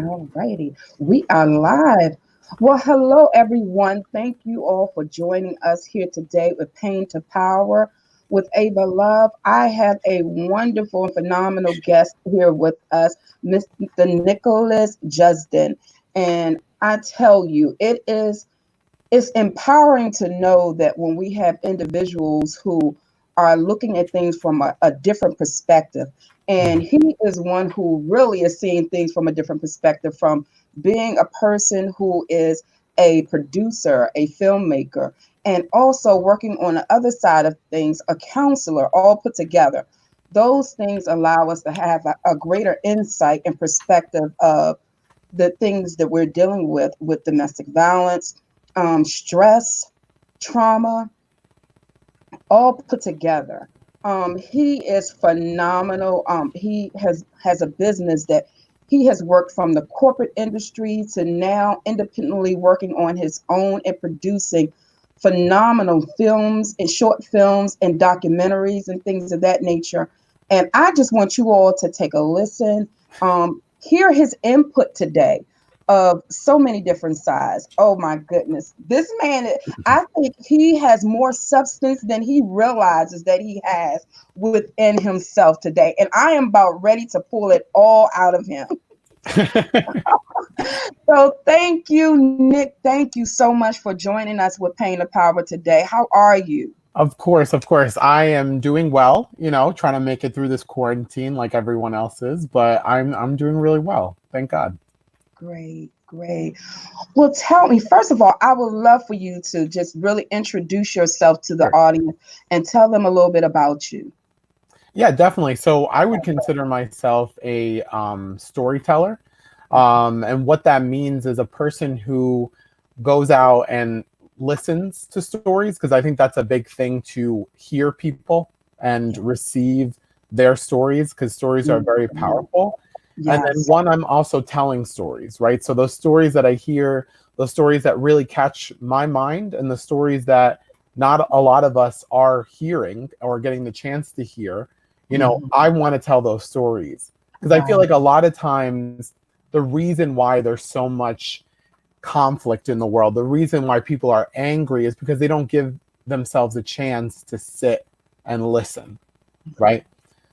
All righty. We are live. Well, hello, everyone. Thank you all for joining us here today with Pain to Power with Ava Love. I have a wonderful and phenomenal guest here with us, Mr. Nicholas Justin. And I tell you, it's empowering to know that when we have individuals who are looking at things from a different perspective, and he is one who really is seeing things from a different perspective, from being a person who is a producer, a filmmaker, and also working on the other side of things, a counselor, all put together. Those things allow us to have a greater insight and perspective of the things that we're dealing with domestic violence, stress, trauma, all put together. He is phenomenal. He has a business that he has worked from the corporate industry to now independently working on his own and producing phenomenal films and short films and documentaries and things of that nature. And I just want you all to take a listen, hear his input today of so many different sides. Oh my goodness. This man, I think he has more substance than he realizes that he has within himself today. And I am about ready to pull it all out of him. So thank you, Nick. Thank you so much for joining us with Pain of Power today. How are you? Of course, of course. I am doing well, trying to make it through this quarantine like everyone else is, but I'm doing really well. Thank God. Great, great. Well, tell me, first of all, I would love for you to just really introduce yourself to the Sure. audience and tell them a little bit about you. Yeah, definitely. So I would consider myself a storyteller. And what that means is a person who goes out and listens to stories, because I think that's a big thing, to hear people and receive their stories, because stories are very powerful. And then Yes. I'm also telling stories, right? So those stories that I hear, those stories that really catch my mind, and the stories that not a lot of us are hearing or getting the chance to hear, I want to tell those stories. Because I feel Right. like a lot of times the reason why there's so much conflict in the world, the reason why people are angry, is because they don't give themselves a chance to sit and listen, right?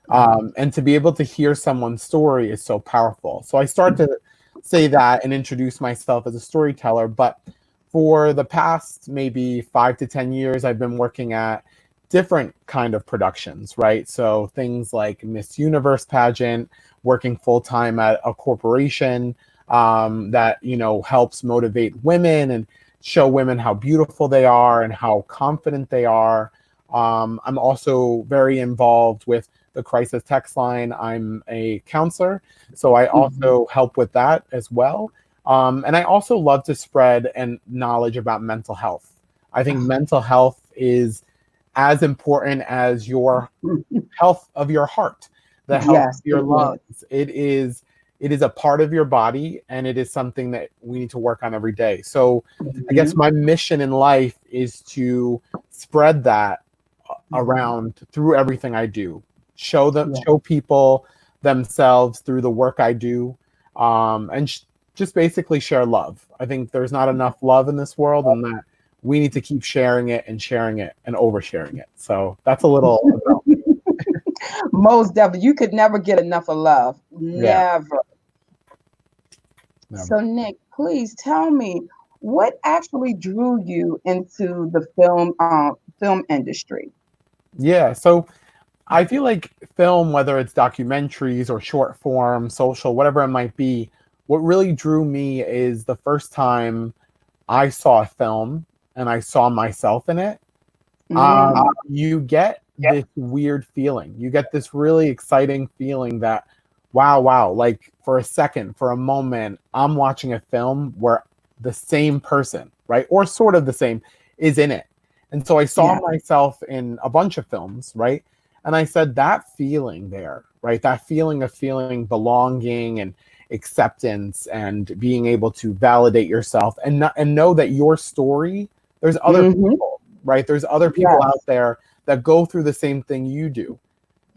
And to be able to hear someone's story is so powerful. So I start to say that and introduce myself as a storyteller. But for the past maybe 5 to 10 years, I've been working at different kind of productions, right? So things like Miss Universe pageant, working full time at a corporation that helps motivate women and show women how beautiful they are and how confident they are. I'm also very involved with the crisis text line. I'm a counselor, so I also help with that as well. And I also love to spread and knowledge about mental health. I think mental health is as important as your health of your heart, the health of Yes, your it is. lungs. It is a part of your body, and it is something that we need to work on every day. So I guess Mhm. my mission in life is to spread that around through everything I do. Yeah. Show people themselves through the work I do, and just basically share love. I think there's not enough love in this world, and that we need to keep sharing it and oversharing it. So that's a little about me. Most definitely. You could never get enough of love. Yeah, Never. So, never. Nick, please tell me what actually drew you into the film industry. Yeah. So I feel like film, whether it's documentaries or short form, social, whatever it might be, what really drew me is the first time I saw a film and I saw myself in it. Mm, You get this weird feeling. You get this really exciting feeling that, wow, like for a second, for a moment, I'm watching a film where the same person, right, or sort of the same, is in it. And so I saw yeah. myself in a bunch of films, right? And I said, that feeling there, right? That feeling of feeling belonging and acceptance and being able to validate yourself and know that your story, there's other Hmm. people, right? There's other people out Yes. there that go through the same thing you do,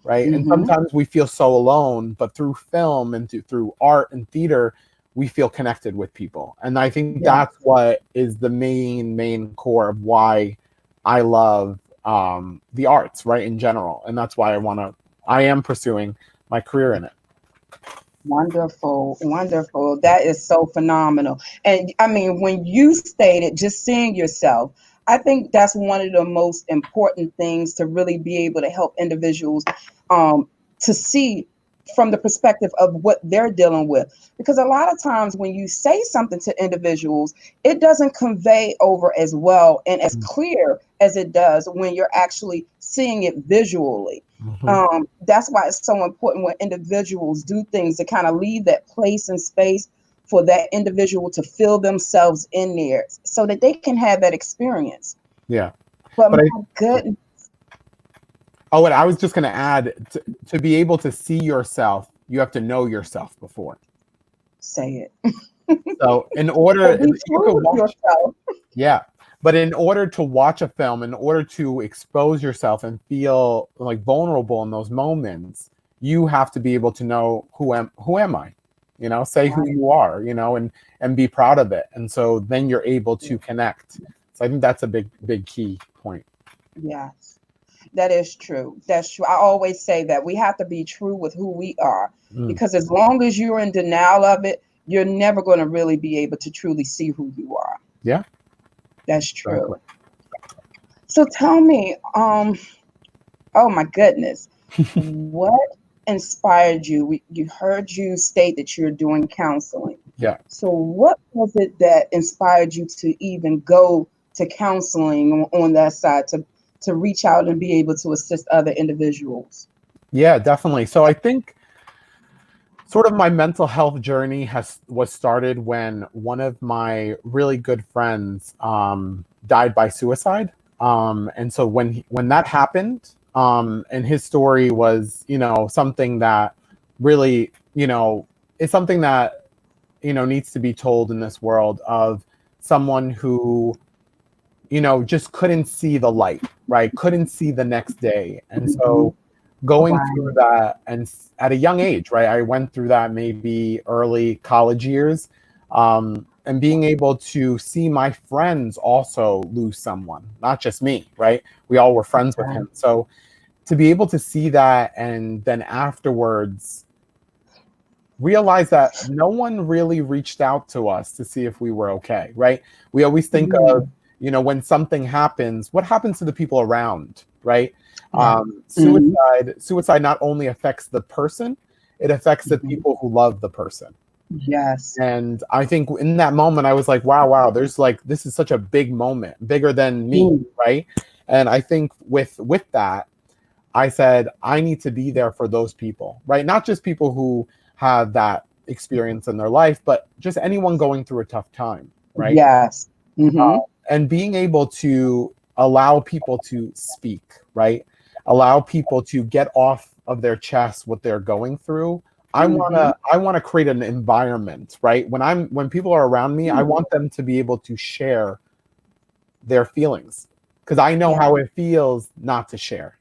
right? And Hmm. sometimes we feel so alone, but through film and through art and theater, we feel connected with people. And I think Yeah. that's what is the main core of why I love the arts, right, in general. And that's why I am pursuing my career in it. Wonderful, wonderful. That is so phenomenal. And I mean, when you stated just seeing yourself, I think that's one of the most important things to really be able to help individuals um, to see from the perspective of what they're dealing with. Because a lot of times when you say something to individuals, it doesn't convey over as well and as clear as it does when you're actually seeing it visually. Mhm. That's why it's so important when individuals do things to kind of leave that place and space for that individual to feel themselves in there so that they can have that experience. Yeah. But But I my goodness, Oh, and I was just going to add, to be able to see yourself, you have to know yourself before. say it. So in Or order, be you could true with watch, yourself. yeah, but in order to watch a film, in order to expose yourself and feel like vulnerable in those moments, you have to be able to know who am I, say who Right. you are, and be proud of it. And so then you're able to connect. So I think that's a big key point. Yes. That is true. That's true. I always say that we have to be true with who we are Mm, because as long as you're in denial of it, you're never going to really be able to truly see who you are. yeah, That's exactly. true. So tell me, oh my goodness, what inspired you? You heard you state that you're doing counseling. Yeah. So what was it that inspired you to even go to counseling on that side to reach out and be able to assist other individuals? Yeah, definitely. So I think sort of my mental health journey was started when one of my really good friends died by suicide. And so when that happened, and his story was, something that really, is something that needs to be told in this world of someone who just couldn't see the light, right? Couldn't see the next day. And Mhm. so going through Right. that, and at a young age, right? I went through that maybe early college years, and being able to see my friends also lose someone, not just me, right? We all were friends with Okay. him. So to be able to see that and then afterwards realize that no one really reached out to us to see if we were okay, right? We always think of, Mm. when something happens, what happens to the people around, right? Yeah. Mhm. Suicide not only affects the person, it affects the Mhm. people who love the person. Yes. And I think in that moment, I was like, wow, there's like, this is such a big moment, bigger than me, Mm. right? And I think with that, I said, I need to be there for those people, right? Not just people who have that experience in their life, but just anyone going through a tough time, right? Yes. Hmm. And being able to allow people to speak, right? Allow people to get off of their chest what they're going through. Hmm. I want to create an environment, right? When people are around me, I want them to be able to share their feelings because I know Yeah. how it feels not to share,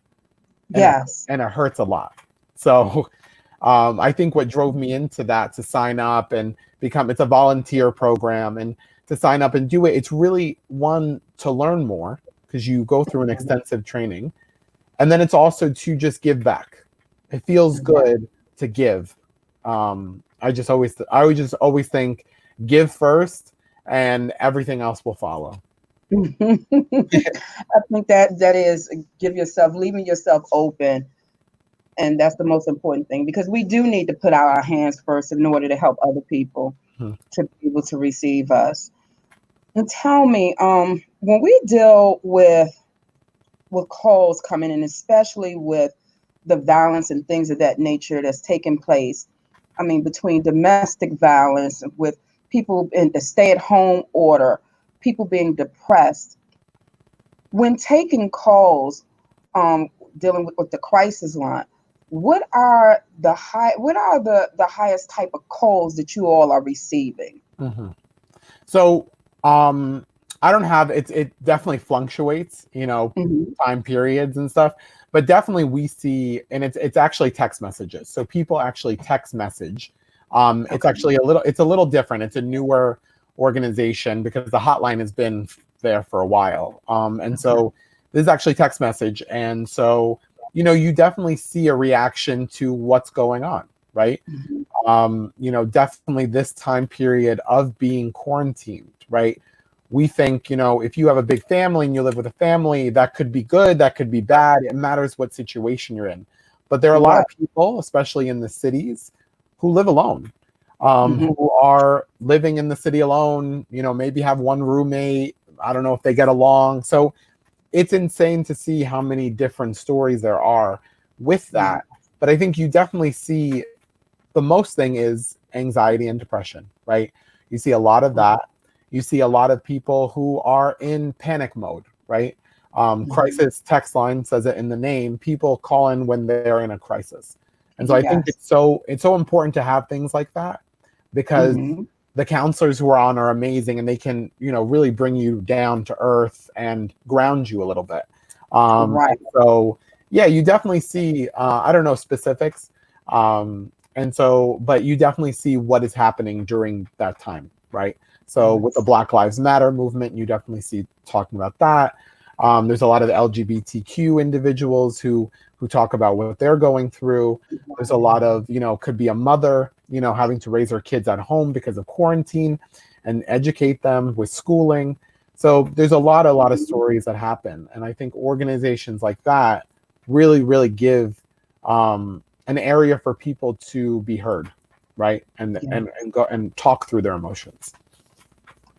and Yes. it hurts a lot. So I think what drove me into that to sign up and become it's a volunteer program and to sign up and do it. It's really one to learn more because you go through an extensive training, and then it's also to just give back. It feels Yeah. good to give. I would just always think give first, and everything else will follow. I think that is leaving yourself open, and that's the most important thing because we do need to put out our hands first in order to help other people Hmm. to be able to receive us. And tell me, when we deal with calls coming in, especially with the violence and things of that nature that's taking place, I mean, between domestic violence with people in the stay-at-home order, people being depressed, when taking calls, um, dealing with the crisis line, what are the highest type of calls that you all are receiving? Hmm. So I don't have it definitely fluctuates, Hmm. time periods and stuff, but definitely we see and it's actually text messages. So people actually text message It's Okay. actually it's a little different. It's a newer organization because the hotline has been there for a while. And Okay. so this is actually text message. And so, you definitely see a reaction to what's going on, right? Mhm. Definitely this time period of being quarantined, right? We think, if you have a big family and you live with a family, that could be good, that could be bad. It matters what situation you're in. But there are a lot Right. of people, especially in the cities, who live alone, Mhm. who are living in the city alone, maybe have one roommate. I don't know if they get along. So it's insane to see how many different stories there are with Yeah. that. But I think you definitely see the most thing is anxiety and depression, right? You see a lot of that. You see a lot of people who are in panic mode, right? Mhm. Crisis text line says it in the name. People call in when they're in a crisis, and so I think Yes. it's so important to have things like that because Mhm. the counselors who are on are amazing and they can really bring you down to earth and ground you a little bit. Right. And so yeah, you definitely see I don't know specifics, and so but you definitely see what is happening during that time, right? So with the Yes. Black Lives Matter movement, you definitely see talking about that. There's a lot of LGBTQ individuals who talk about what they're going through. There's a lot of, could be a mother, having to raise her kids at home because of quarantine and educate them with schooling. So there's a lot of stories that happen. And I think organizations like that really, really give an area for people to be heard, right? And Yeah. and go and talk through their emotions.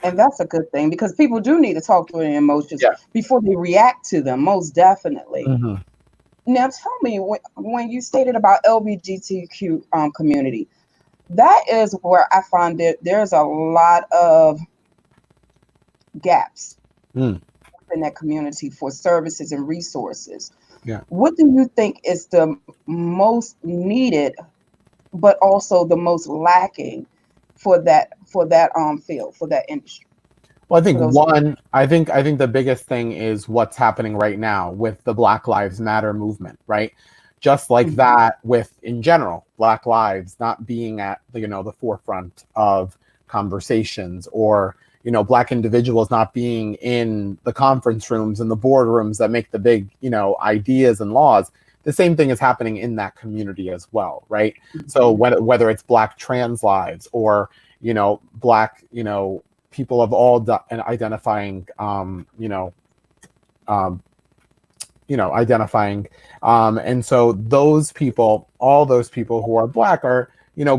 And that's a good thing because people do need to talk through their emotions Yeah. before they react to them, most definitely. Hmm. Now, tell me, when you stated about LGBTQ community, that is where I find that there's a lot of gaps Mm. in that community for services and resources. Yeah. What do you think is the most needed, but also the most lacking for that field, for that industry, Well, I think for those? I think the biggest thing is what's happening right now with the Black Lives Matter movement, right? Just like Mhm. that with in general, Black lives not being at the forefront of conversations, or Black individuals not being in the conference rooms and the boardrooms that make the big ideas and laws. The same thing is happening in that community as well, right? So Mhm. whether it's Black trans lives or Black people of all and identifying um, identifying and so those people, all those people who are Black are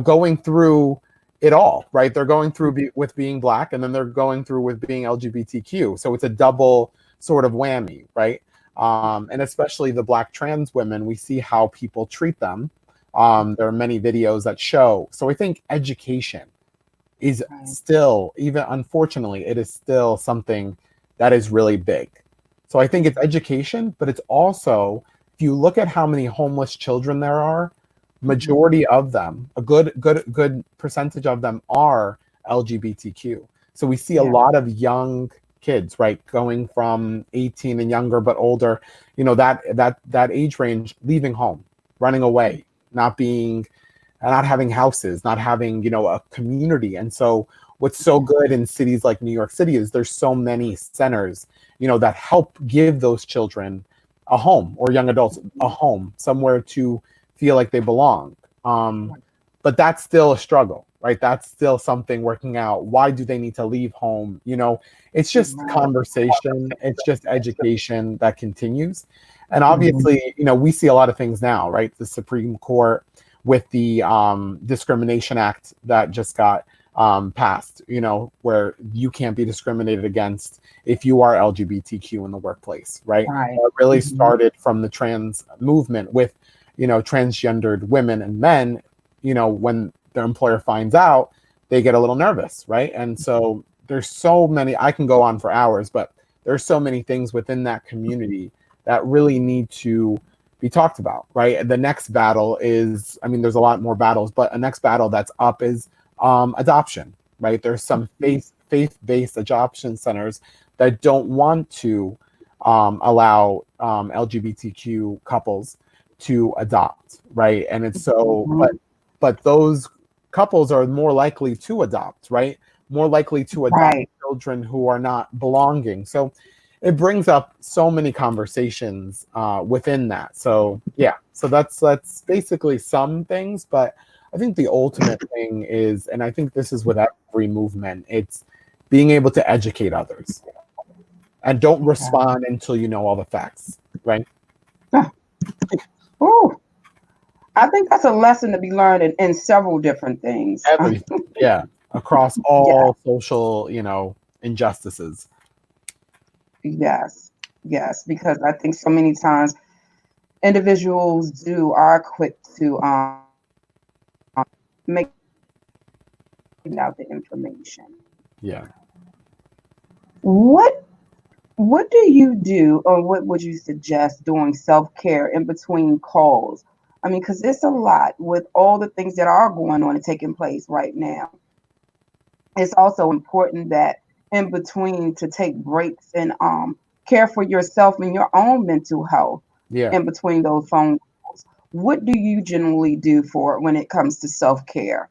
going through it all, right? They're going through with being Black, and then they're going through with being LGBTQ, so it's a double sort of whammy, right? And especially the Black trans women, we see how people treat them. There are many videos that show. So I think education is Right. still, even unfortunately, it is still something that is really big. So I think it's Mhm. education, but it's also, if you look at how many homeless children there are, Mhm. majority of them, a good percentage of them are LGBTQ. So we see a Yeah. lot of young kids, right, going from 18 and younger but older, that age range, leaving home, running away, not being not having houses, not having, a community. And so what's so good in cities like New York City is there's so many centers, that help give those children a home, or young adults a home, somewhere to feel like they belong. Right. But that's still a struggle, right? That's still something working out. Why do they need to leave home? It's just Right. conversation, it's just education that continues. And Mhm. obviously, we see a lot of things now, right? The Supreme Court with the Discrimination Act that just got passed, where you can't be discriminated against if you are LGBTQ in the workplace, right? Right. It really Mhm. started from the trans movement with, transgendered women and men, when their employer finds out, they get a little nervous, right? And so there's so many, I can go on for hours, but there's so many things within that community that really need to be talked about, right? The next battle is, I mean, there's a lot more battles, but a next battle that's up is adoption, right? There's some faith-based adoption centers that don't want to allow LGBTQ couples to adopt, right? And it's so, Mhm. but those. couples are more likely to adopt, right? More likely to adopt Right. children who are not belonging. So it brings up so many conversations within that. So yeah, so that's basically some things, but I think the ultimate thing is, and I think this is with every movement, it's being able to educate others and don't Okay. respond until you know all the facts, right? Ooh, I think that's a lesson to be learned in several different things. Everything, yeah, across Yeah. all social, injustices. Yes. Yes. Because I think so many times individuals do are quick to make out the information. Yeah. What What do you do, or what would you suggest doing self care in between calls? I mean, because it's a lot with all the things that are going on and taking place right now. It's also important that in between to take breaks and care for yourself and your own mental health Yeah. in between those phone calls. What do you generally do for it when it comes to self care?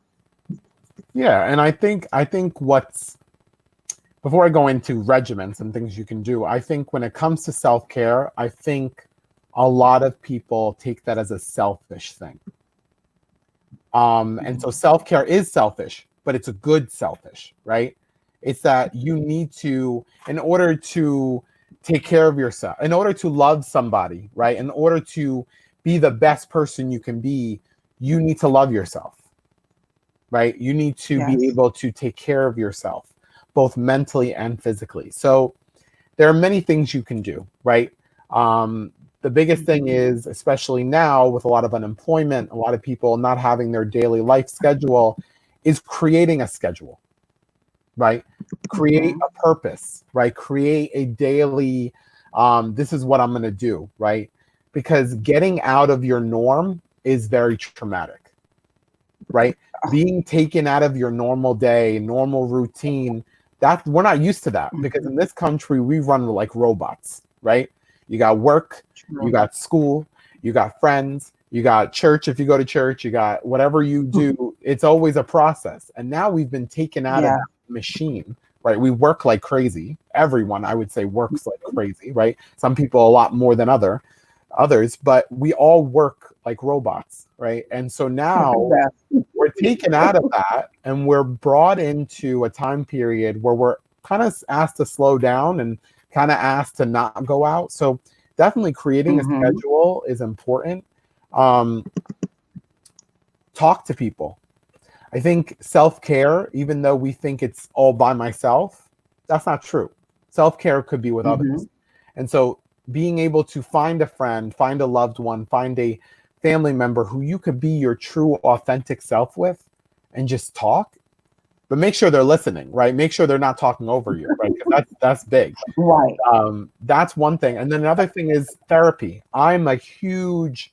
Yeah, and I think what's before I go into regimens and things you can do, I think when it comes to self-care, I think a lot of people take that as a selfish thing. And so self-care is selfish, but it's a good selfish, right? It's that you need to, in order to take care of yourself, in order to love somebody, right? In order to be the best person you can be, you need to love yourself, right? You need to be Yes. able to take care of yourself, both mentally and physically. So there are many things you can do, right? The biggest thing Mhm. is, especially now with a lot of unemployment, a lot of people not having their daily life schedule, is creating a schedule, right? Create Mhm. a purpose, right? Create a daily, this is what I'm going to do, right? Because getting out of your norm is very traumatic, right? Being taken out of your normal day, normal routine, that we're not used to that because Mhm. in this country we run like robots, right? You got work, you True. got school, you got friends, you got church if you go to church, you got whatever you do, it's always a process. And now we've been taken out of Yeah. that machine, right? We work like crazy. Everyone, I would say, works like crazy, right? Some people a lot more than others, but we all work like robots, right? And so now Yes. we're taken out of that and we're brought into a time period where we're kind of asked to slow down and kind of asked to not go out. So definitely creating a Hmm. schedule is important. Um, Talk to people. I think self-care, even though we think it's all by myself, that's not true. Self-care could be with Hmm. others. And so being able to find a friend, find a loved one, find a family member who you could be your true authentic self with and just talk, but make sure they're listening, right? Make sure they're not talking over you, right? Because that's big. Right. That's one thing. And then another thing is therapy. I'm a huge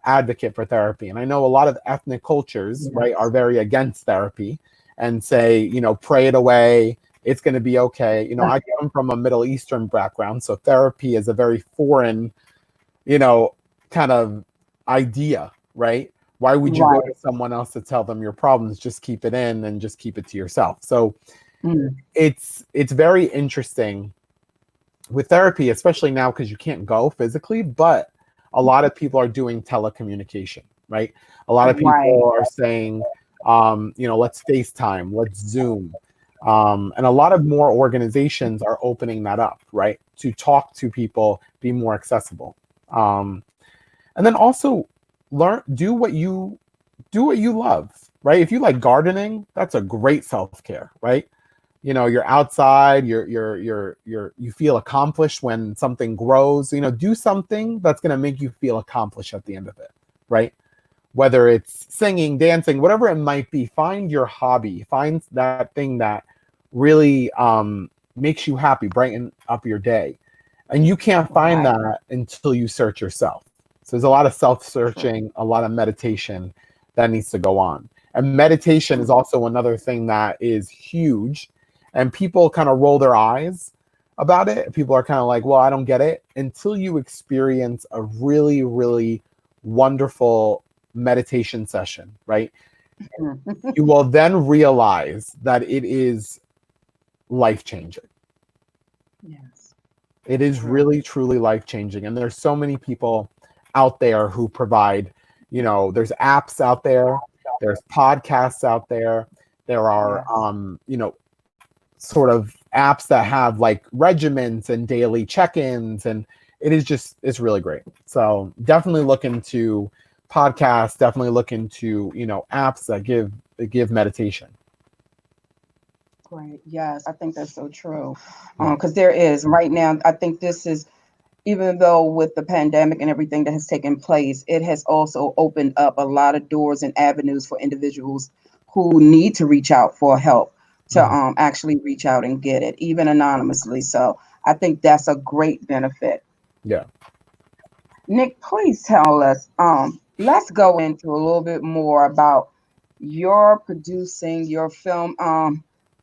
advocate for therapy. And I know a lot of ethnic cultures, right, are Yes. very against therapy and say, pray it away. It's going to be okay. I come from a Middle Eastern background, so therapy is a very foreign, you know, kind of idea, right? Why would you go to Right. someone else to tell them your problems? Just keep it in and just keep it to yourself. So Mm. it's very interesting with therapy, especially now because you can't go physically, but a lot of people are doing telecommunication, right? A lot of Right. people are saying, let's FaceTime, let's Zoom. And a lot of more organizations are opening that up, right? To talk to people, be more accessible. Um, and then also learn, do what you love, right? If you like gardening, that's a great self-care, right? You're outside, you feel accomplished when something grows. Do something that's going to make you feel accomplished at the end of it, right? Whether it's singing, dancing, whatever it might be, find your hobby, find that thing that really makes you happy, brighten up your day. And you can't find Right. that until you search yourself. So there's a lot of True. self-searching, a lot of meditation that needs to go on. And meditation is also another thing that is huge. And people kind of roll their eyes about it. People are kind of like, well, I don't get it until you experience a really, really wonderful meditation session, right? Mhm. You will then realize that it is life changing. Yes, It is true. really, truly life changing. And there's so many people out there who provide, there's apps out there, there's podcasts out there, there are, Yes. sort of apps that have like regiments and daily check-ins, and it's really great. So definitely look into podcasts, definitely look into apps that give meditation. Great. Yes, I think that's so true. Yeah. Because there is right now, I think this is, even though with the pandemic and everything that has taken place, it has also opened up a lot of doors and avenues for individuals who need to reach out for help to Mhm. actually reach out and get it, even anonymously. So I think that's a great benefit. Yeah. Nick, please tell us. Let's go into a little bit more about your producing, your film,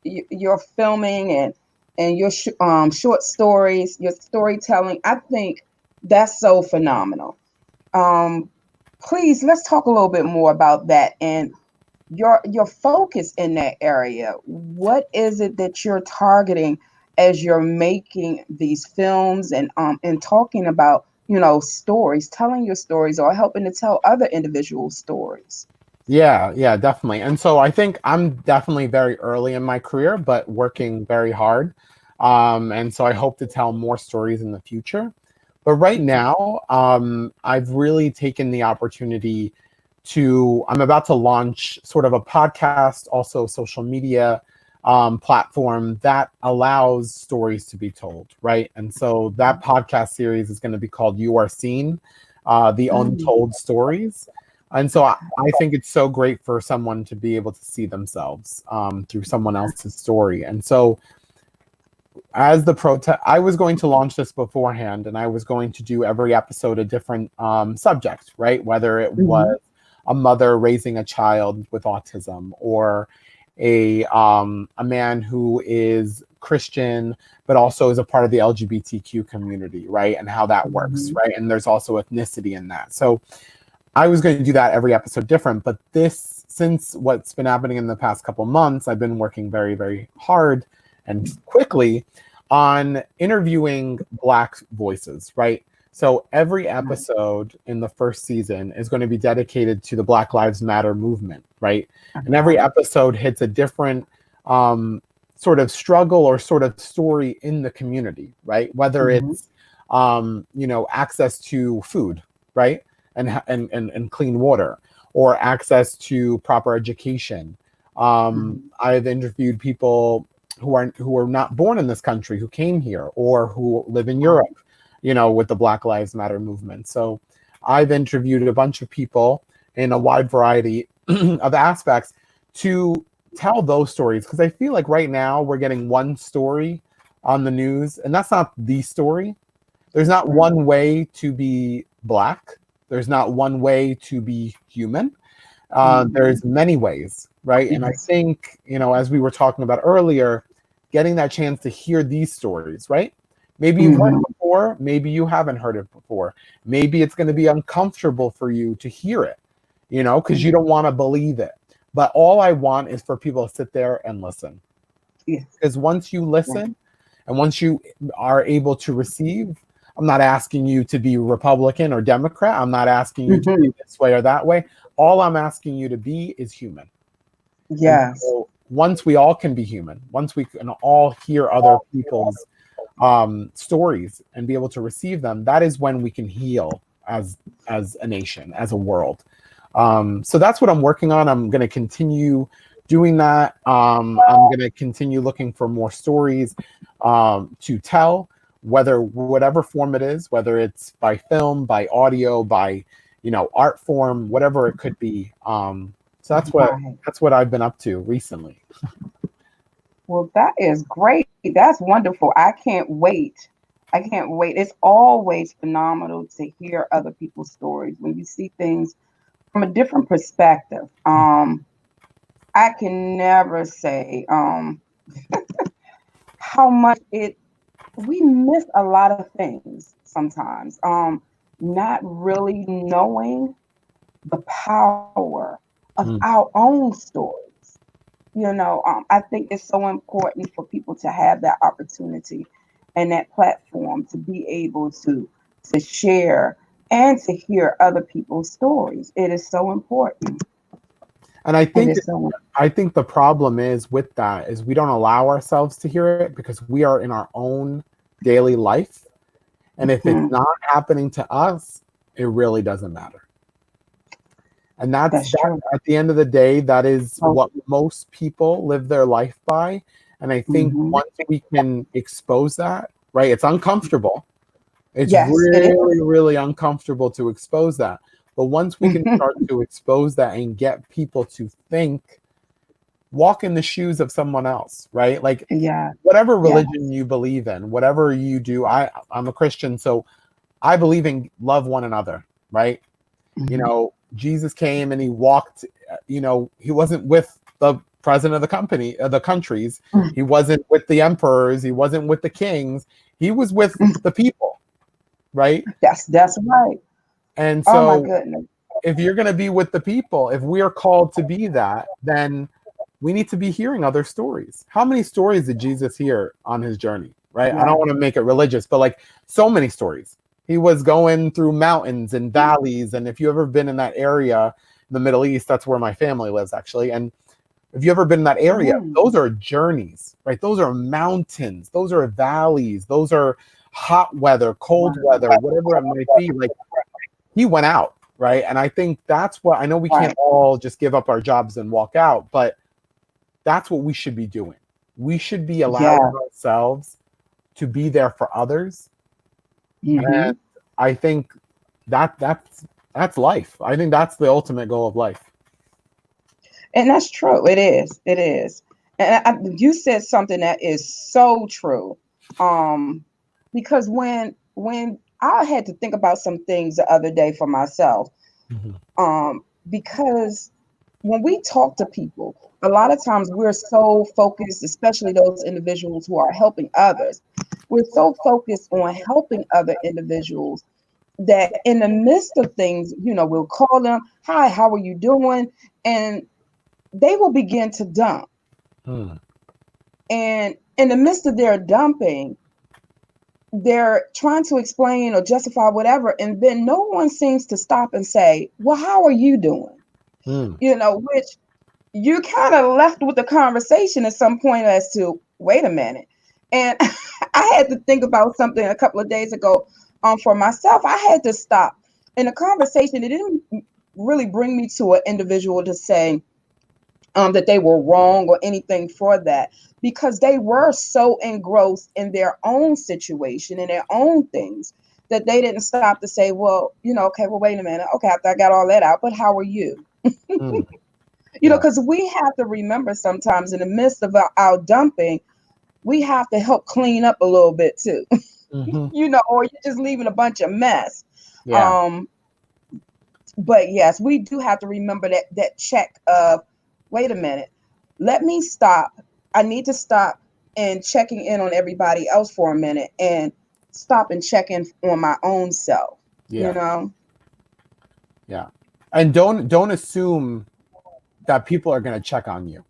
your filming, and your short stories, your storytelling. I think that's so phenomenal. Um, please, let's talk a little bit more about that and your focus in that area. What is it that you're targeting as you're making these films and talking about, stories, telling your stories or helping to tell other individual stories? Yeah, yeah, definitely. And so I think I'm definitely very early in my career, but working very hard. And so I hope to tell more stories in the future. But right now, I've really taken the opportunity I'm about to launch sort of a podcast, also social media platform that allows stories to be told, right? And so that podcast series is going to be called You Are Seen, the Mm, Untold Stories. And so I think it's so great for someone to be able to see themselves through someone else's story. And so as the protest, I was going to launch this beforehand, and I was going to do every episode a different subject, right? Whether it mhm, was a mother raising a child with autism, or a man who is Christian but also is a part of the LGBTQ community, right? And how that works, mhm, right? And there's also ethnicity in that. So I was going to do that every episode different, but since what's been happening in the past couple months, I've been working very, very hard and quickly on interviewing Black voices, right? So every right, episode in the first season is going to be dedicated to the Black Lives Matter movement, right? And every okay, episode hits a different sort of struggle or sort of story in the community, right? Whether mhm, it's access to food, right? And clean water, or access to proper education. mhm, I've interviewed people who are not born in this country, who came here, or who live in right, Europe, with the Black Lives Matter movement. So I've interviewed a bunch of people in a wide variety of aspects to tell those stories, because I feel like right now we're getting one story on the news, and that's not the story. There's not right, one way to be Black. There's not one way to be human. mhm, There's many ways, right? And I yes, think, as we were talking about earlier, getting that chance to hear these stories, right? Maybe you've heard mhm, it before, maybe you haven't heard it before. Maybe it's going to be uncomfortable for you to hear it, because you mhm, don't want to believe it. But all I want is for people to sit there and listen. yes, Because once you right, listen and once you are able to receive, I'm not asking you to be Republican or Democrat. I'm not asking you to be mhm, this way or that way. All I'm asking you to be is human. And yes, so once we all can be human, once we can all hear other people's stories and be able to receive them, that is when we can heal as a nation, as a world. So that's what I'm working on. I'm going to continue doing that. I'm going to continue looking for more stories to tell, whatever form it is, whether it's by film, by audio, by art form, whatever it could be. So right. that's what I've been up to recently. Well, that is great. That's wonderful. I can't wait. I can't wait. It's always phenomenal to hear other people's stories when you see things from a different perspective. I can never say how much we miss a lot of things sometimes. Not really knowing the power of Mm. our own stories. I think it's so important for people to have that opportunity and that platform to be able to share and to hear other people's stories. It is so important. And I It think is so I think the problem is with that is we don't allow ourselves to hear it because we are in our own daily life. And if it's important. not happening to us, it really doesn't matter. And that's That's that true. at the end of the day, that is Oh, what most people live their life by. And I think hmm. once we can expose that, right, it's uncomfortable. It's Yes, it is. really, really uncomfortable to expose that. But once we can start to expose that and get people to think, walk in the shoes of someone else, right? Like Yeah, whatever yeah. religion you believe in, whatever you do, I'm a Christian, so I believe in love one another, right? Hmm. Jesus came and he walked, he wasn't with the president of the company, the countries. He wasn't with the emperors. He wasn't with the kings. He was with the people, right? That's right. And Oh my so goodness. if you're going to be with the people, if we are called to be that, then we need to be hearing other stories. How many stories did Jesus hear on his journey, right? I don't Yeah. want to make it religious, but like so many stories. He was going through mountains and valleys. And if you've ever been in that area, the Middle East, that's where my family lives actually. And if you've ever been in that area, Mm. those are journeys, right? Those are mountains, those are valleys, those are hot weather, cold Wow. weather, whatever it might be. Like he went out, right? And I think that's what I know we can't Right. all just give up our jobs and walk out, but that's what we should be doing. We should be allowing Yeah. ourselves to be there for others. Hmm. And I think that's life. I think that's the ultimate goal of life. And that's true. It is. It is. And you said something that is so true. Um, because when I had to think about some things the other day for myself, Mhm. because when we talk to people, a lot of times we're so focused, especially those individuals who are helping others, we're so focused on helping other individuals that in the midst of things, we'll call them, hi, how are you doing? And they will begin to dump. Hmm. And in the midst of their dumping, they're trying to explain or justify whatever. And then no one seems to stop and say, well, how are you doing? Hmm. Which you kind of left with the conversation at some point as to, wait a minute. And I had to think about something a couple of days ago for myself. I had to stop. In a conversation, it didn't really bring me to an individual to say, that they were wrong or anything for that, because they were so engrossed in their own situation and their own things that they didn't stop to say, well, okay, well, wait a minute. Okay, after I got all that out, but how are you? Hmm. Yeah. Because we have to remember sometimes in the midst of our dumping, we have to help clean up a little bit too, Hmm. or you're just leaving a bunch of mess. Yeah. Um, but yes, we do have to remember that check of, wait a minute, let me stop. I need to stop and checking in on everybody else for a minute and stop and check in on my own self, you Yeah. know? Yeah. And don't assume that people are going to check on you.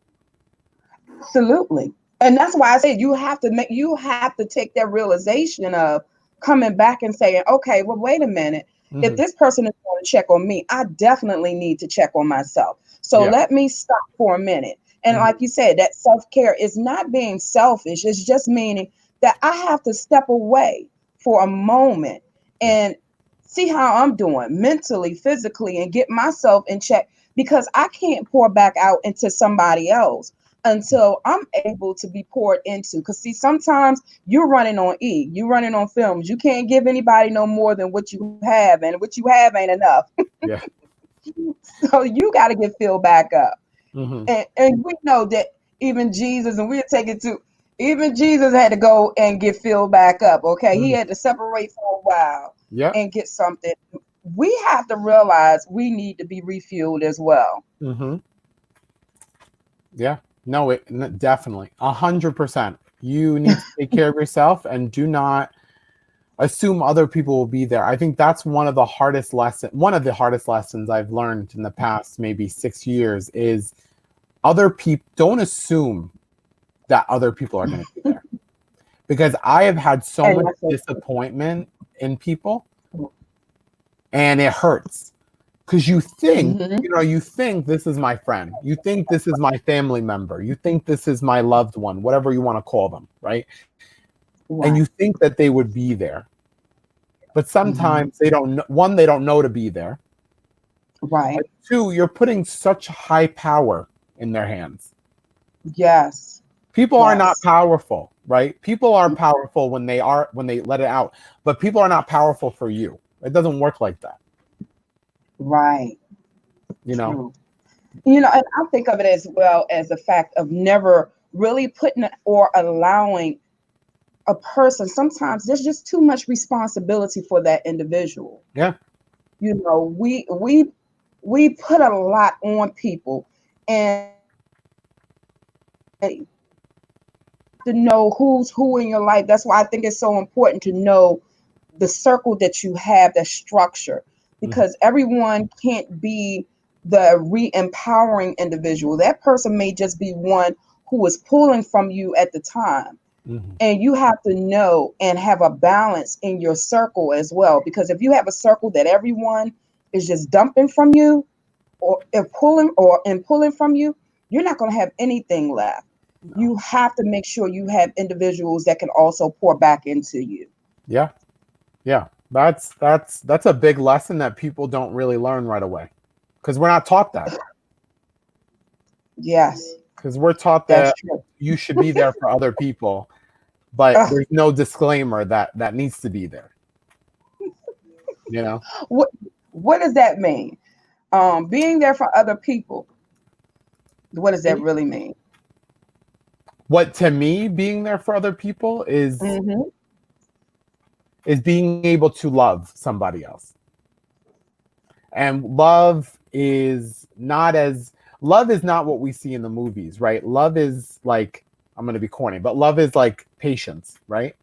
Absolutely. And that's why I said you have to take that realization of coming back and saying, okay, well, wait a minute. If Hmm. this person is going to check on me, I definitely need to check on myself. So Yeah. let me stop for a minute. And Hmm. like you said, that self-care is not being selfish. It's just meaning that I have to step away for a moment Yeah. and see how I'm doing mentally, physically, and get myself in check, because I can't pour back out into somebody else until I'm able to be poured into. Because see, sometimes you're running on E, you're running on films. You can't give anybody no more than what you have, and what you have ain't enough. Yeah. So you got to get filled back up. Hmm. And we know that even Jesus, and we'll take it to, even Jesus had to go and get filled back up. Okay, he Hmm. had to separate for a while Yeah. and get something. We have to realize we need to be refueled as well. Hmm. Yeah. No, definitely 100%. You need to take care of yourself and do not assume other people will be there. I think that's one of the hardest lessons I've learned in the past maybe 6 years is other people don't assume that other people are going to be there. Because I have had so And much that's so disappointment in people and it hurts. Because you think, mm-hmm. you think this is my friend. You think this is my family member. You think this is my loved one, whatever you want to call them, right? And Right. you think that they would be there. But Mm-hmm. sometimes they don't know. One, they don't know to be there. Right. But two, you're putting such high power in their hands. Yes. People are not Yes. powerful, right? People are powerful when they let it out, but people are not powerful for you. It doesn't work like that, Right. you know? True. And I think of it as well as the fact of never really putting or allowing a person. Sometimes there's just too much responsibility for that individual. Yeah. We put a lot on people, and to know who's who in your life. That's why I think it's so important to know the circle that you have, the structure, Mm-hmm. because everyone can't be the re-empowering individual. That person may just be one who is pulling from you at the time. Mm-hmm. And you have to know and have a balance in your circle as well. Because if you have a circle that everyone is just dumping from you or pulling from you, you're not going to have anything left. No. You have to make sure you have individuals that can also pour back into you. Yeah. Yeah. That's a big lesson that people don't really learn right away because we're not taught that. Yes, Because we're taught that's that true. you should be there for other people, but Ugh, there's no disclaimer that needs to be there. You know what what does that mean? Being there for other people. What does that really mean? what to me being there for other people Hmm. is being able to love somebody else. And love is not what we see in the movies, right? Love is like, I'm going to be corny, but love is like patience, right?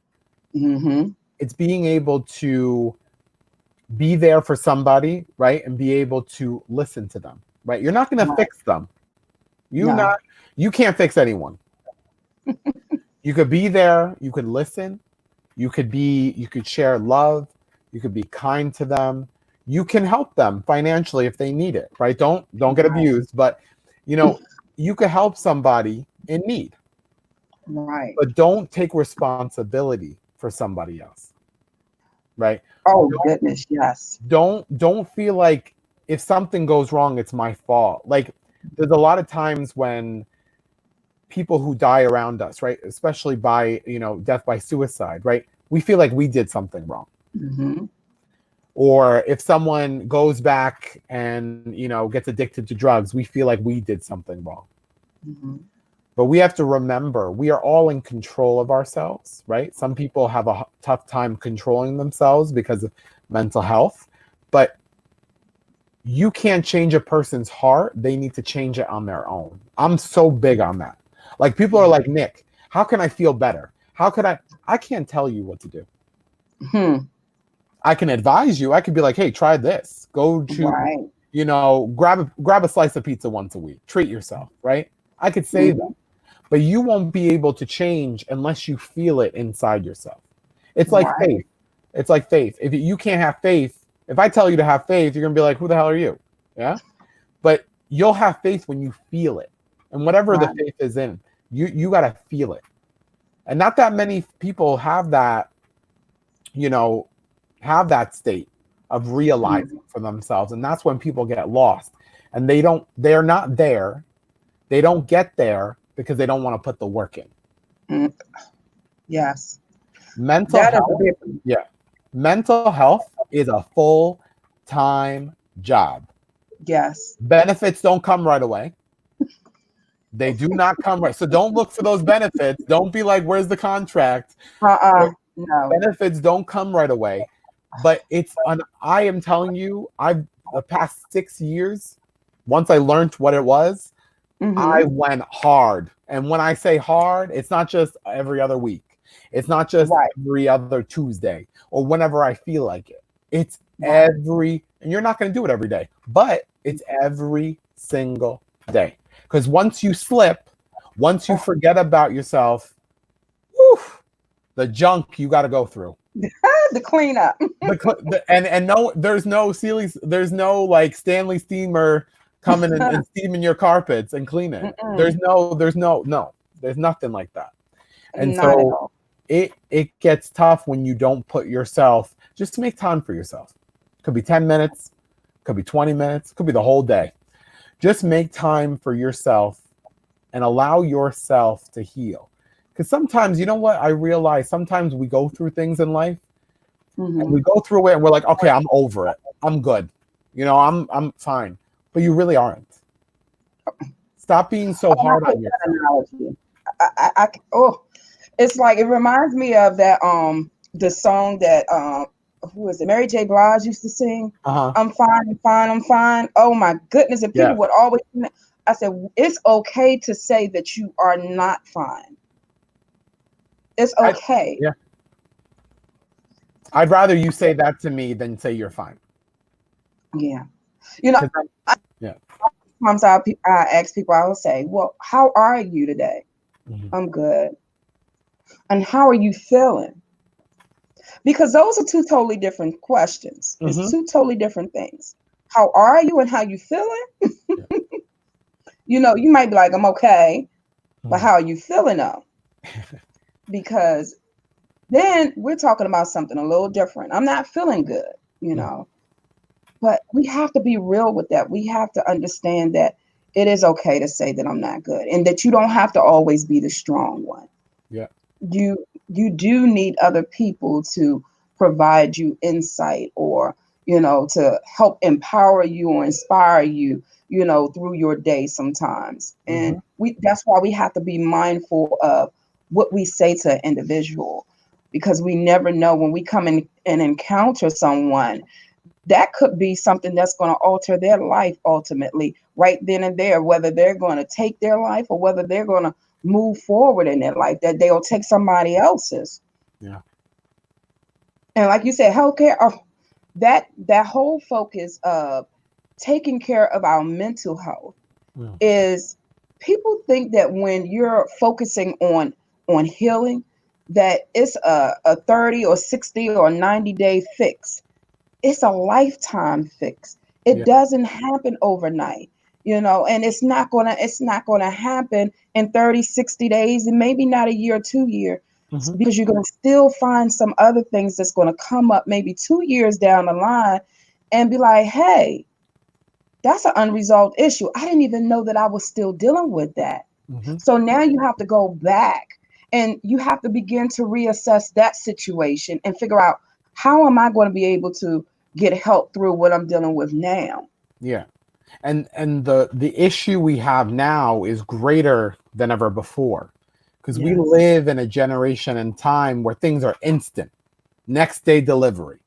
Hmm. It's being able to be there for somebody, right? And be able to listen to them, right? You're not going to Right. fix them. You No. not you can't fix anyone. You could be there, you could listen, you could share love, you could be kind to them, you can help them financially if they need it, right? Don't get Right. abused, but you know, you could help somebody in need, Right. but don't take responsibility for somebody else, right? Oh goodness, yes. Don't feel like if something goes wrong it's my fault. Like there's a lot of times when people who die around us, right, especially by death by suicide, right, we feel like we did something wrong. Hmm. Or if someone goes back and gets addicted to drugs, we feel like we did something wrong. Hmm. But we have to remember we are all in control of ourselves, right? Some people have a tough time controlling themselves because of mental health, but you can't change a person's heart. They need to change it on their own. I'm so big on that. Like people are like, Nick, how can I feel better? How could I can't tell you what to do. Hmm. I can advise you. I could be like, hey, try this. Go to, Right. grab a slice of pizza once a week. Treat yourself, right? I could say that. Hmm. But you won't be able to change unless you feel it inside yourself. It's like Right. faith. It's like faith. If you can't have faith, if I tell you to have faith, you're gonna be like, who the hell are you? Yeah. But you'll have faith when you feel it. And whatever the Right. faith is in, you gotta feel it. And not that many people have that, you know, have that state of realizing Mhm. for themselves. And that's when people get lost. And they're not there. They don't get there because they don't want to put the work in. Mm. Yes. Mental That is a health, big. yeah. Mental health is a full-time job. Yes. Benefits don't come right away. They do not come right. So don't look for those benefits. Don't be like, where's the contract? No. Benefits don't come right away. But I am telling you, the past 6 years, once I learned what it was, I Hmm. went hard. And when I say hard, it's not just every other week. It's not just Right. every other Tuesday or whenever I feel like it. It's Right. and you're not going to do it every day, but it's every single day. Because once you slip, once you forget about yourself, whew, the junk you got to go through. The cleanup. And no, there's no like Stanley steamer coming and steaming your carpets and clean it. Mm-mm. There's nothing like that. And Not at so all. it gets tough when you don't put yourself, just to make time for yourself. Could be 10 minutes, could be 20 minutes, could be the whole day. Just make time for yourself and allow yourself to heal. Because sometimes, you know what, I realize sometimes we go through things in life and Mm-hmm. we go through it and we're like, okay, I'm over it. I'm good. I'm fine. But you really aren't. Stop being so Oh, I hard hate on that yourself. analogy. Oh, it's like it reminds me of that the song that who is it? Mary J. Blige used to sing. Uh-huh. I'm fine, I'm fine, I'm fine. Oh my goodness! And people Yeah. would always. I said it's okay to say that you are not fine. It's I, okay. yeah. I'd rather you say that to me than say you're fine. Yeah. You know, 'Cause yeah. sometimes I ask people. I will say, "Well, how are you today?" Mhm. I'm good. And how are you feeling? Because those are two totally different questions. It's Mhm. two totally different things. How are you and how you feeling? Yeah. You might be like, I'm okay, but Mhm. how are you feeling though? Because then we're talking about something a little different. I'm not feeling good, you Mhm. know. But we have to be real with that. We have to understand that it is okay to say that I'm not good and that you don't have to always be the strong one. Yeah. You do need other people to provide you insight or to help empower you or inspire you through your day sometimes. And Mhm. that's why we have to be mindful of what we say to an individual, because we never know when we come in and encounter someone that could be something that's going to alter their life ultimately right then and there, whether they're going to take their life or whether they're going to move forward in their life, that they'll take somebody else's. Yeah. And like you said, healthcare, that whole focus of taking care of our mental health Mm. is, people think that when you're focusing on healing, that it's a 30 or 60 or 90-day fix. It's a lifetime fix. It Yeah. doesn't happen overnight, and it's not gonna happen in 30, 60 days, and maybe not a year or 2 year, Mhm. because you're gonna still find some other things that's gonna come up maybe 2 years down the line and be like, hey, that's an unresolved issue. I didn't even know that I was still dealing with that. Mhm. So now you have to go back and you have to begin to reassess that situation and figure out, how am I going to be able to get help through what I'm dealing with now? Yeah. And the issue we have now is greater than ever before, because we Yes. live in a generation and time where things are instant, next day delivery,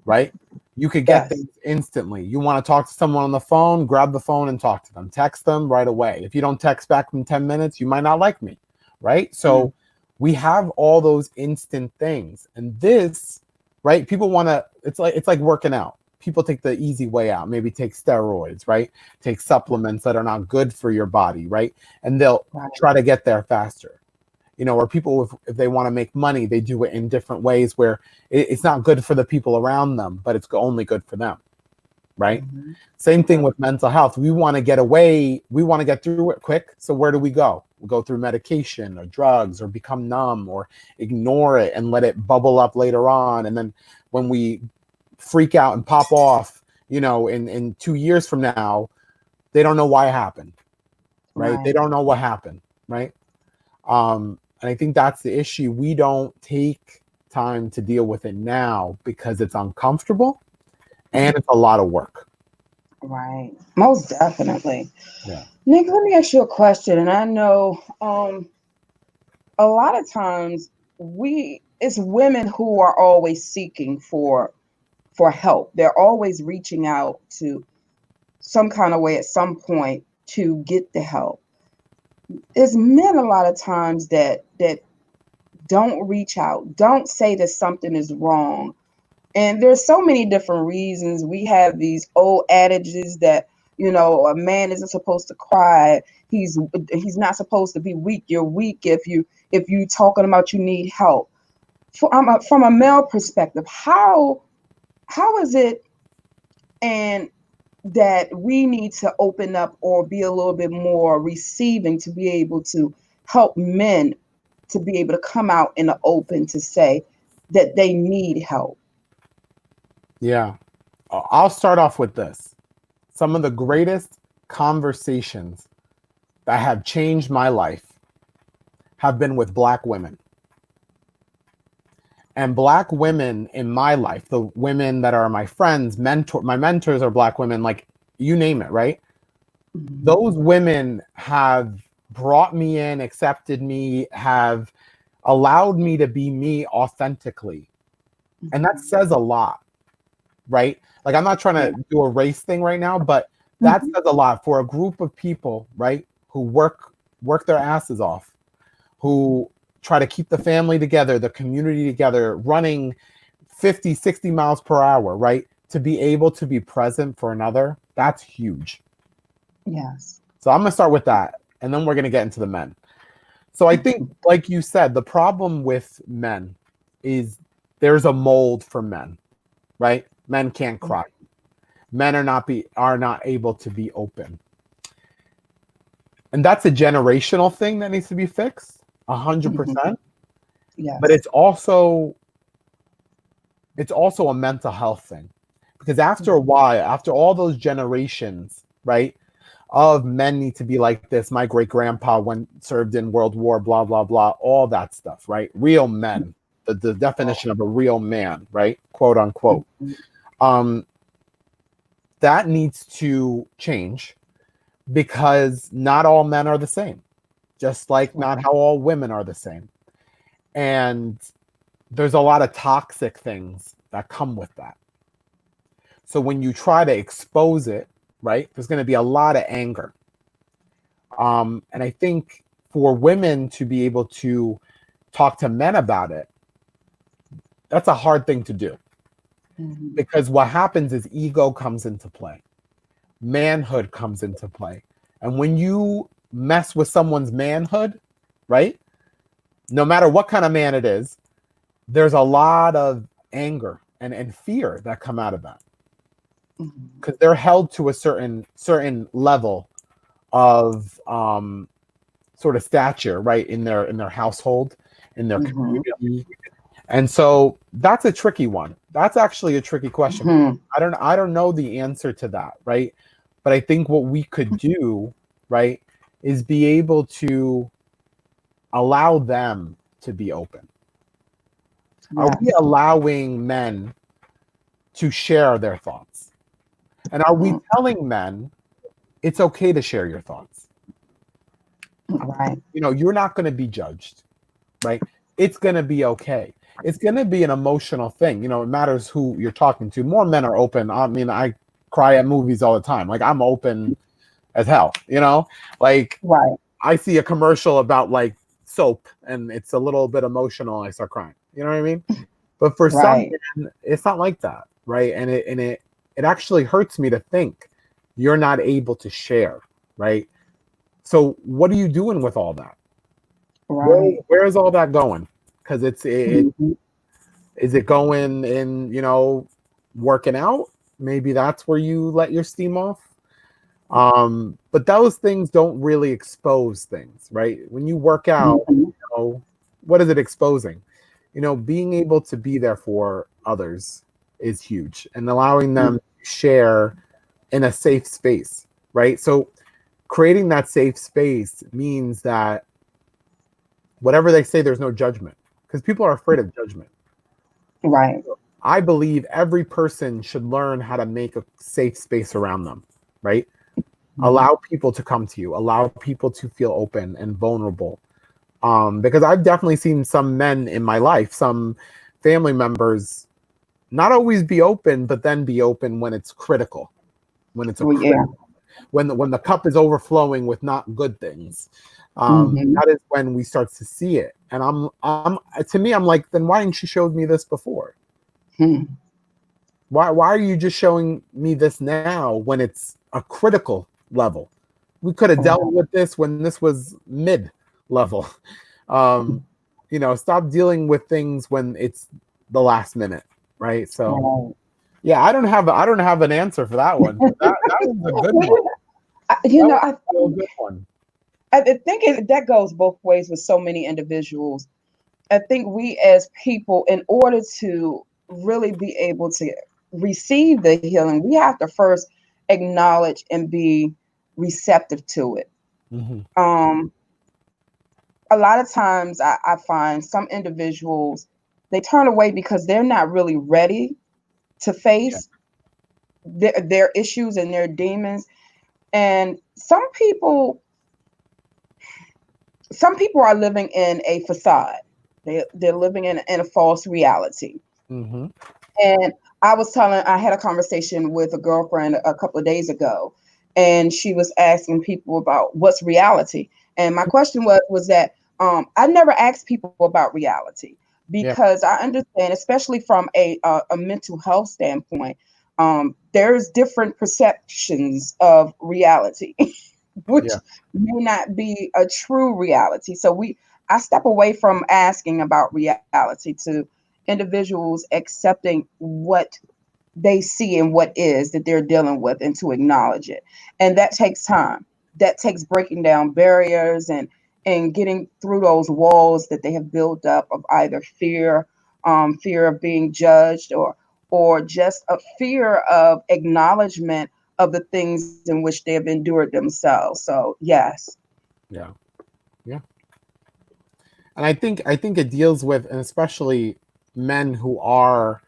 right? You could get Yes. things instantly. You want to talk to someone on the phone, grab the phone and talk to them. Text them right away. If you don't text back in 10 minutes, you might not like me, right? Mm. So we have all those instant things. And this, right? People want to, it's like working out. People take the easy way out, maybe take steroids, right? Take supplements that are not good for your body, right? And they'll Right. try to get there faster. Or people, if they want to make money, they do it in different ways where it's not good for the people around them, but it's only good for them, right? Mm-hmm. Same thing with mental health. We want to get away, we want to get through it quick. So where do we go? We go through medication or drugs or become numb or ignore it and let it bubble up later on. And then when we freak out and pop off, in 2 years from now, they don't know why it happened, right? They Right. don't know what happened, right? And I think that's the issue. We don't take time to deal with it now because it's uncomfortable and it's a lot of work. Right. Most definitely. Yeah. Nick, let me ask you a question. And I know a lot of times we, it's women who are always seeking for help. They're always reaching out to some kind of way at some point to get the help. It's men a lot of times that don't reach out, don't say that something is wrong. And there's so many different reasons. We have these old adages that, a man isn't supposed to cry. He's not supposed to be weak. You're weak if you talking about you need help. From a male perspective, how is it and that we need to open up or be a little bit more receiving to be able to help men to be able to come out in the open to say that they need help? Yeah. I'll start off with this. Some of the greatest conversations that have changed my life have been with Black women. And Black women in my life, the women that are my friends, my mentors are Black women, like you name it, right? Mhm. Those women have brought me in, accepted me, have allowed me to be me authentically. And that says a lot, right? Like, I'm not trying Yeah. to do a race thing right now, but that Mhm. says a lot for a group of people, right? Who work their asses off, who try to keep the family together, the community together, running 50, 60 miles per hour, right? To be able to be present for another, that's huge. Yes. So I'm going to start with that, and then we're going to get into the men. So I think, like you said, the problem with men is there's a mold for men, right? Men can't cry. Men are not able to be open. And that's a generational thing that needs to be fixed, Mhm. 100%. But Yes. it's also a mental health thing. Because after a while, after all those generations, right, of men need to be like this. My great grandpa went served in World War, blah, blah, blah, all that stuff, right? Real men, the definition of a real man, right? Quote unquote. Mhm. Um, that needs to change because not all men are the same, just like not how all women are the same. And there's a lot of toxic things that come with that. So when you try to expose it, right, there's going to be a lot of anger. And I think for women to be able to talk to men about it, that's a hard thing to do Mhm. because what happens is ego comes into play, manhood comes into play. And when you mess with someone's manhood, right, no matter what kind of man it is, there's a lot of anger and fear that come out of that Mhm. because they're held to a certain level of sort of stature, right, in their household, in their Mhm. community. And so that's a tricky one. That's actually a tricky question. Mhm. I don't know the answer to that, right? But I think what we could do, right, is be able to allow them to be open. Are we Yes. allowing men to share their thoughts? And are we Mhm. telling men it's okay to share your thoughts? Right. You're not going to be judged, right? It's going to be okay. It's going to be an emotional thing. It matters who you're talking to. More men are open. I mean, I cry at movies all the time. Like, I'm open as hell, like Right. I see a commercial about like soap and it's a little bit emotional and I start crying. You know what I mean? But for some Right. men, it's not like that, right? And it actually hurts me to think you're not able to share, right? So what are you doing with all that? Where, Right. where is all that going? Because Mhm. is it going in, working out? Maybe that's where you let your steam off. But those things don't really expose things, right? When you work out, Mhm. what is it exposing? Being able to be there for others is huge and allowing them to share in a safe space, right? So creating that safe space means that whatever they say, there's no judgment because people are afraid of judgment. Right. I believe every person should learn how to make a safe space around them, right? Mhm. Allow people to come to you, allow people to feel open and vulnerable. Because I've definitely seen some men in my life, some family members, not always be open, but then be open when it's critical, when it's a Well, yeah. critical. when the cup is overflowing with not good things, Mm-hmm. that is when we start to see it. And I'm to me, I'm like, then why didn't you show me this before? Hmm. Why are you just showing me this now when it's a critical level? We could have dealt Right. with this when this was mid level. Um, stop dealing with things when it's the last minute, right? So Right. yeah, I don't have an answer for that one. But that was a good Well, one. you That know, was a real good one. I think that goes both ways with so many individuals. I think we as people, in order to really be able to receive the healing, we have to first acknowledge and be receptive to it. Hmm. Um, a lot of times I find some individuals, they turn away because they're not really ready to Yeah. face their issues and their demons. And some people are living in a facade. They're living in a false reality. Hmm. And I had a conversation with a girlfriend a couple of days ago, and she was asking people about what's reality. And my question was that I never asked people about reality Yeah. because I understand, especially from a mental health standpoint, there's different perceptions of reality, which Yeah. may not be a true reality. So I step away from asking about reality to individuals accepting what they see and what is that they're dealing with and to acknowledge it. And that takes time. That takes breaking down barriers and getting through those walls that they have built up of either fear of being judged, or just a fear of acknowledgement of the things in which they have endured themselves. So yes. Yeah. Yeah. And I think it deals with, and especially men who are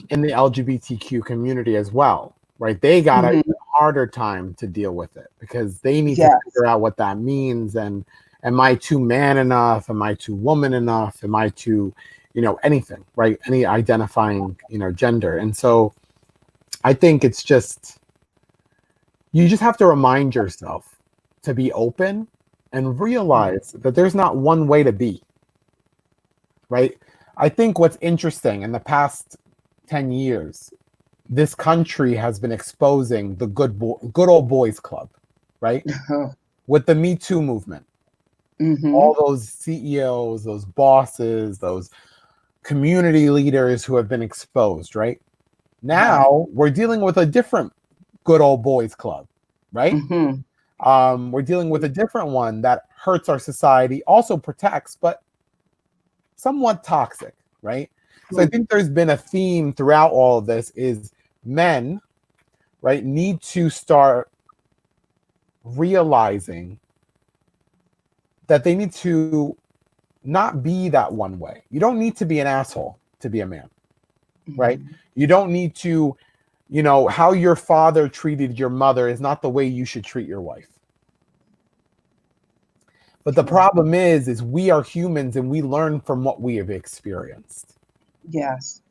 in the LGBTQ community as well, right? They got a Hmm. harder time to deal with it because they need to Yes. figure out what that means. And am I too man enough? Am I too woman enough? Am I too, anything, right? Any identifying, gender. And so I think it's just, you just have to remind yourself to be open and realize that there's not one way to be, right? I think what's interesting in the past 10 years, this country has been exposing the good old boys club, right? With the Me Too movement, Hmm. all those CEOs, those bosses, those community leaders who have been exposed, right? Right. Now we're dealing with a different good old boys club, right? Hmm. We're dealing with a different one that hurts our society, also protects, but somewhat toxic, right? So I think there's been a theme throughout all of this is men, right, need to start realizing that they need to not be that one way. You don't need to be an asshole to be a man, right? Hmm. You don't need to, how your father treated your mother is not the way you should treat your wife. But the True. problem is we are humans and we learn from what we have experienced. Yes.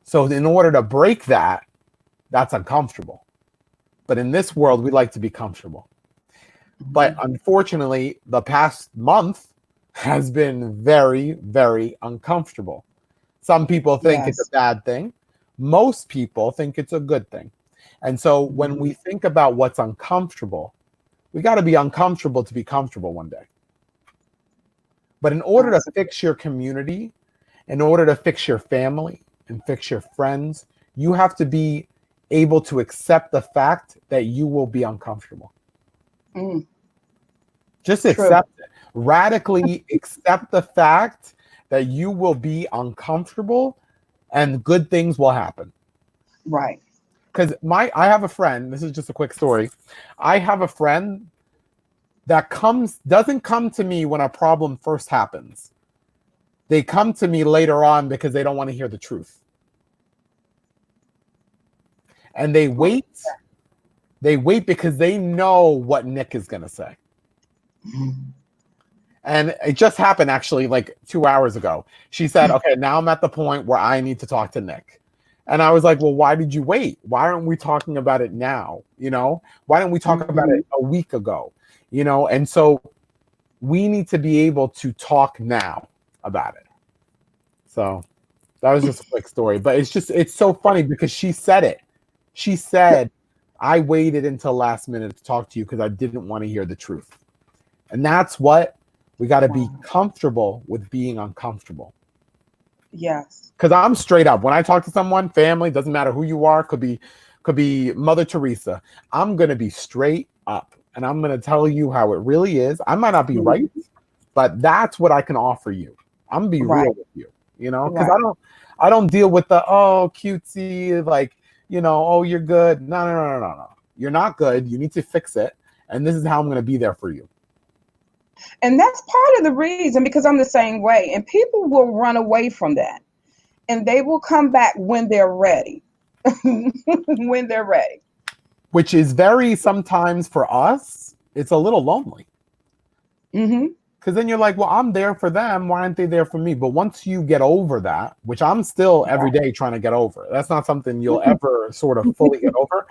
So in order to break that, that's uncomfortable. But in this world, we like to be comfortable. But Hmm. unfortunately, the past month has been very, very uncomfortable. Some people think it's a Yes. bad thing. Most people think it's a good thing. And so when we Hmm. think about what's uncomfortable, we got to be uncomfortable to be comfortable one day. But in order to Absolutely. fix your community, in order to fix your family and fix your friends, you have to be able to accept the fact that you will be uncomfortable. Mm, Just true. accept it. Radically accept the fact that you will be uncomfortable and good things will happen. Right. Because I have a friend, this is just a quick story. I have a friend that doesn't come to me when a problem first happens. They come to me later on because they don't want to hear the truth. And they wait because they know what Nick is going to say. Mhm. And it just happened actually like 2 hours ago. She said, okay, now I'm at the point where I need to talk to Nick. And I was like, well, why did you wait? Why aren't we talking about it now? Why didn't we talk about Mm-hmm. it a week ago? And so we need to be able to talk now about it. So that was just a quick story, but it's so funny because she said it. She said, I waited until last minute to talk to you because I didn't want to hear the truth. And that's what we got to be Wow. comfortable with being uncomfortable. Yes. Because I'm straight up. When I talk to someone, family, doesn't matter who you are, could be Mother Teresa. I'm gonna be straight up and I'm gonna tell you how it really is. I might not be right, Mhm. but that's what I can offer you. I'm gonna be Right. real with you, because Right. I don't deal with the cutesy, like, oh, you're good. No, no, no, no, no, no. You're not good. You need to fix it. And this is how I'm gonna be there for you. And that's part of the reason, because I'm the same way. And people will run away from that. And they will come back when they're ready. When they're ready. Which is very sometimes for us, it's a little lonely. Mm-hmm. Because then you're like, well, I'm there for them. Why aren't they there for me? But once you get over that, which I'm still every day trying to get over, that's not something you'll Right. ever sort of fully get over.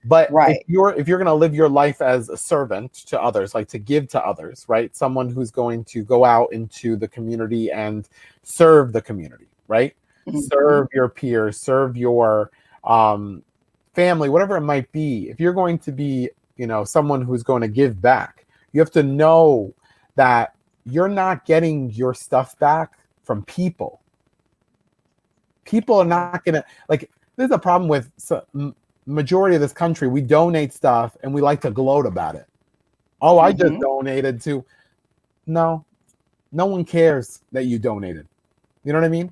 But if Right. you're going to live your life as a servant to others, like to give to others, right? Someone who's going to go out into the community and serve the community, right? Mm-hmm. Serve your peers, serve your um, family, whatever it might be. If you're going to be, someone who's going to give back, you have to know that you're not getting your stuff back from people. People are not gonna, like. There's a problem with majority of this country. We donate stuff and we like to gloat about it. Oh, I just Mm-hmm. donated to. No, no one cares that you donated. You know what I mean?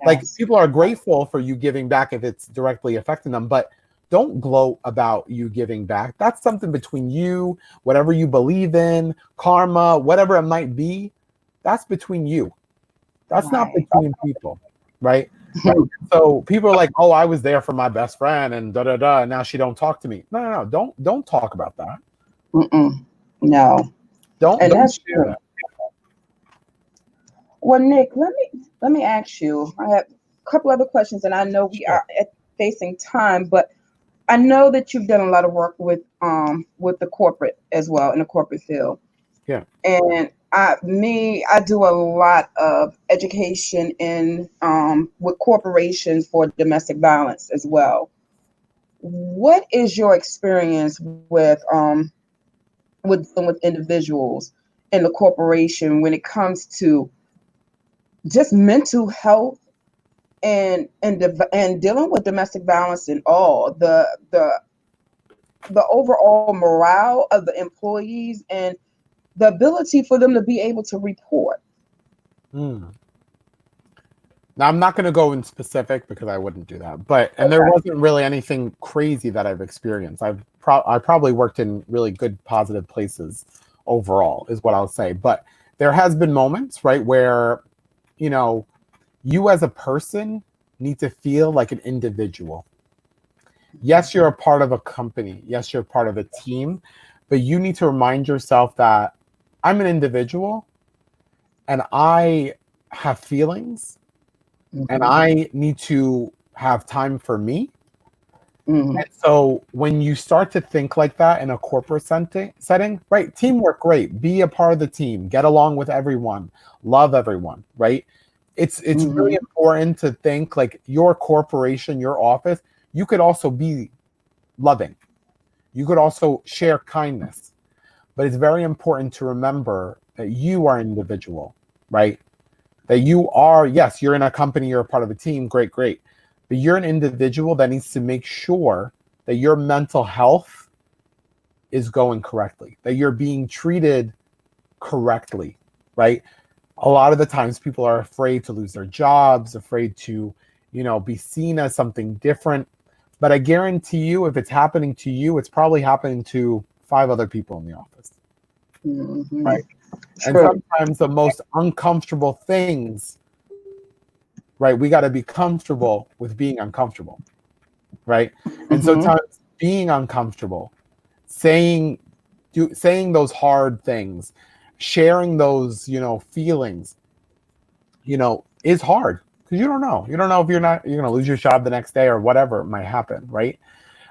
Like, Yes. people are grateful for you giving back if it's directly affecting them, but don't gloat about you giving back. That's something between you, whatever you believe in, karma, whatever it might be. That's between you. That's not Right. between people, right? So people are like, "Oh, I was there for my best friend, and da da da. And now she don't talk to me." No, no, no. Don't talk about that. Mm-mm. No. And Don't that's share true. that. Well, Nick, let me ask you. I have a couple other questions, and I know we Sure. are facing time, but I know that you've done a lot of work with the corporate as well, in the corporate field. Yeah. And I do a lot of education in with corporations for domestic violence as well. What is your experience with dealing with individuals in the corporation when it comes to just mental health and dealing with domestic violence and all the overall morale of the employees and the ability for them to be able to report? Hmm. Now, I'm not going to go in specific because I wouldn't do that. And there Okay. wasn't really anything crazy that I've experienced. I probably worked in really good, positive places overall, is what I'll say. But there has been moments, right, where you know you as a person need to feel like an individual. Yes, you're a part of a company. Yes, you're part of a team, but you need to remind yourself that I'm an individual and I have feelings and Mm-hmm. I need to have time for me. Mm-hmm. And so when you start to think like that in a corporate setting, right? Teamwork, great. Be a part of the team. Get along with everyone. Love everyone, right? It's really Mm-hmm. important to think like your corporation, your office, you could also be loving. You could also share kindness. But it's very important to remember that you are an individual, right? That you are, yes, you're in a company, you're a part of a team, great, great. But you're an individual that needs to make sure that your mental health is going correctly, that you're being treated correctly, right? A lot of the times people are afraid to lose their jobs, afraid to, be seen as something different. But I guarantee you, if it's happening to you, it's probably happening to five other people in the office, Mm-hmm. right? And True. sometimes the most uncomfortable things, right? We got to be comfortable with being uncomfortable, right? And Mm-hmm. sometimes being uncomfortable, saying saying those hard things, sharing those, feelings, is hard. because you don't know if you're going to lose your job the next day or whatever might happen, right?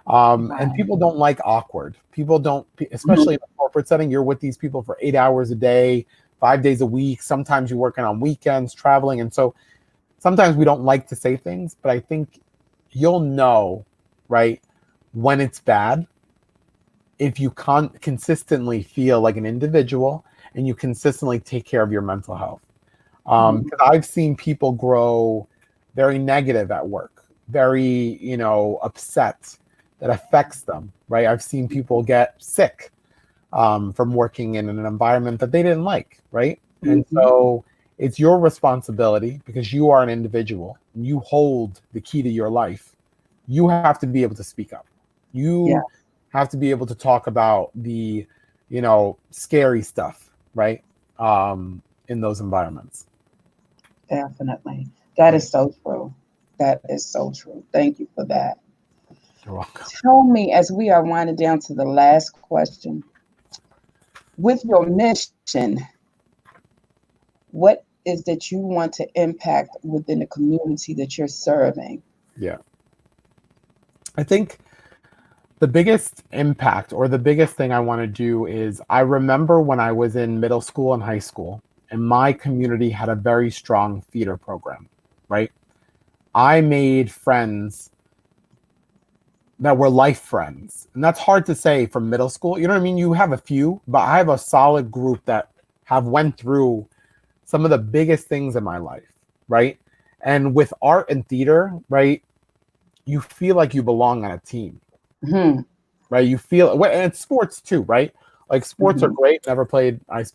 And Right. people don't like awkward. People don't, Mhm. especially in a corporate setting, you're with these people for 8 hours a day, 5 days a week. Sometimes you're working on weekends, traveling. And so sometimes we don't like to say things, but I think you'll know, right, when it's bad if you consistently feel like an individual and you consistently take care of your mental health. Mhm. 'Cause I've seen people grow very negative at work, very, upset, that affects them, right? I've seen people get sick from working in an environment that they didn't like, right? And Mhm. so it's your responsibility because you are an individual and you hold the key to your life. You have to be able to speak up. Yeah, You have to be able to talk about the, scary stuff, right? In those environments. definitely. That Yeah, is so true. That is so true. Thank you for that. you're welcome. Tell me, as we are winding down to the last question, with your mission, what is that you want to impact within the community that you're serving? Yeah. I think the biggest impact or the biggest thing I want to do is I remember when I was in middle school and high school, and my community had a very strong theater program, right? I made friends that were life friends. And that's hard to say from middle school. You know what I mean? You have a few, but I have a solid group that have went through some of the biggest things in my life, right? And with art and theater, right, you feel like you belong on a team, Hmm. right? You feel, and it's sports too, right? Like sports are Hmm. great. I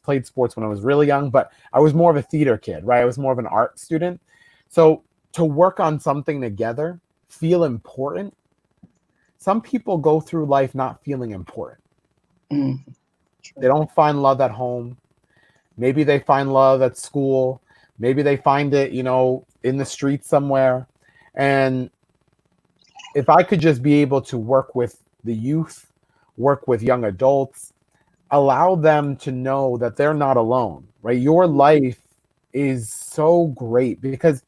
played sports when I was really young, but I was more of a theater kid, right? I was more of an art student. So to work on something together, feel important. Some people go through life not feeling important. Hmm. They True. don't find love at home. Maybe they find love at school. Maybe they find it, in the street somewhere. And if I could just be able to work with the youth, work with young adults, allow them to know that they're not alone, right? Your life is so great because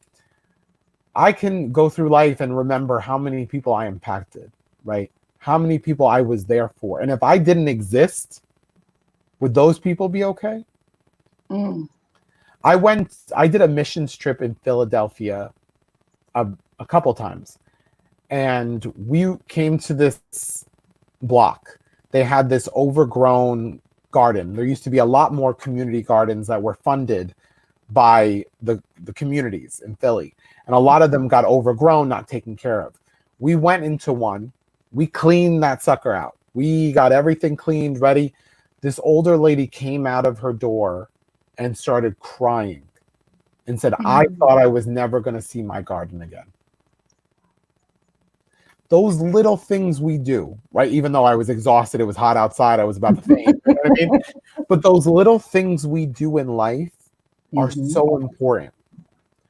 I can go through life and remember how many people I impacted, right? How many people I was there for. And if I didn't exist, would those people be okay? Mm. I did a missions trip in Philadelphia a, a couple times, and we came to this block. They had this overgrown garden. There used to be a lot more community gardens that were funded by the communities in Philly. And a lot of them got overgrown, not taken care of. We went into one, we cleaned that sucker out. We got everything cleaned, ready. This older lady came out of her door and started crying and said, I Mm. thought I was never going to see my garden again. Those little things we do, right? Even though I was exhausted, it was hot outside, I was about to faint. You know what I mean? But those little things we do in life are Hmm. so important.